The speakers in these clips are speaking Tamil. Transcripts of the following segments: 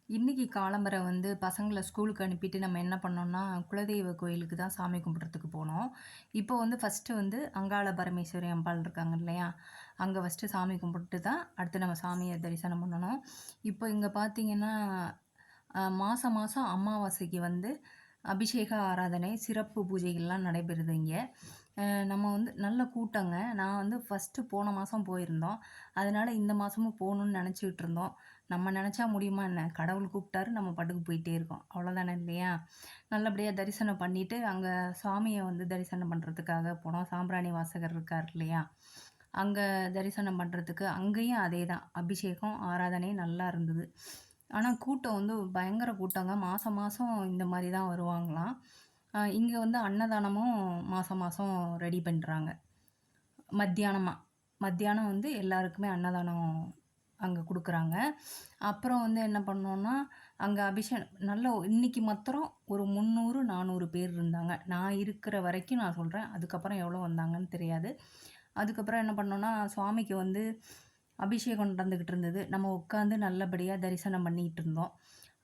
இன்னைக்கு காலம்பர வந்து பசங்கள ஸ்கூலுக்கு அனுப்பிட்டு நம்ம என்ன பண்ணோம்னா, குலதெய்வ கோயிலுக்கு தான் சாமி கும்பிடுறதுக்கு போனோம். இப்போ வந்து ஃபர்ஸ்ட்டு வந்து அங்காள பரமேஸ்வரி அம்பாள் இருக்காங்க இல்லையா? அங்க ஃபர்ஸ்ட்டு சாமி கும்பிட்டு தான் அடுத்து நம்ம சாமிய தரிசனம் பண்ணணும். இப்போ இங்க பார்த்தீங்கன்னா, மாசம் மாசம் அமாவாசைக்கு வந்து அபிஷேக ஆராதனை, சிறப்பு பூஜைகள்லாம் நடைபெறுது இங்க. நம்ம வந்து நல்ல கூட்டங்க. நான் வந்து ஃபர்ஸ்ட்டு போன மாசம் போயிருந்தோம். அதனால இந்த மாசமும் போணும்னு நெனச்சுக்கிட்டு இருந்தோம். நம்ம நெனச்சா முடியுமா என்ன? கடவுள் கூப்பிட்டாரு, நம்ம பாட்டுக்கு போயிட்டே இருக்கோம். அவ்வளோதானே இல்லையா? நல்லபடியா தரிசனம் பண்ணிட்டு, அங்க சாமிய வந்து தரிசனம் பண்றதுக்காக போனோம். சாம்பிராணி வாசகர் இருக்கார் இல்லையா? அங்க தரிசனம் பண்றதுக்கு அங்கேயும் அதே தான். அபிஷேகம், ஆராதனை நல்லா இருந்தது. ஆனா கூட்டம் வந்து பயங்கர கூட்டங்க. மாசம் மாசம் இந்த மாரி தான் வருவாங்களாம். இங்க வந்து அன்னதானமும் மாசம் மாசம் ரெடி பண்றாங்க. மத்தியானமா. மத்தியானம் வந்து எல்லாருக்குமே அன்னதானம் அங்க குடுக்குறாங்க. அப்புறம் வந்து என்ன பண்ணோம்னா, அங்க நல்ல இன்னைக்கு மாத்திரம் ஒரு 300, 400 பேர் இருந்தாங்க. நான் இருக்கிற வரைக்கும் நான் சொல்றேன். அதுக்கப்புறம் எவ்வளோ வந்தாங்கன்னு தெரியாது. அதுக்கப்புறம் என்ன பண்ணோம்னா, சுவாமிக்கு வந்து அபிஷேகம் நடந்துகிட்டு இருந்தது. நம்ம உட்காந்து நல்லபடியா தரிசனம் பண்ணிட்டு இருந்தோம்.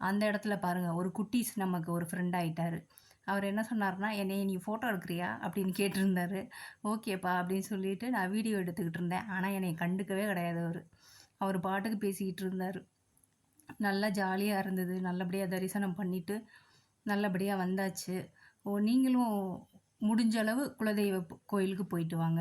அந்த இடத்துல பாருங்க, ஒரு குட்டீஸ் நமக்கு ஒரு ஃப்ரெண்ட் ஆயிட்டாரு. அவரு என்ன சொன்னாருன்னா, "என்னைய நீ ஃபோட்டோ எடுக்குறியா?" அப்படின்னு கேட்டிருந்தாரு. "ஓகேப்பா" அப்படின்னு சொல்லிட்டு நான் வீடியோ எடுத்துக்கிட்டு இருந்தேன். ஆனா என்னைய கண்டுக்கவே கிடையாது அவரு. அவரு பாட்டுக்கு பேசிக்கிட்டு இருந்தாரு. நல்லா ஜாலியா இருந்தது. நல்லபடியா தரிசனம் பண்ணிட்டு, நல்லபடியா வந்தாச்சு. நீங்களும் முடிஞ்ச அளவு குலதெய்வ கோயிலுக்கு போயிட்டு வாங்க.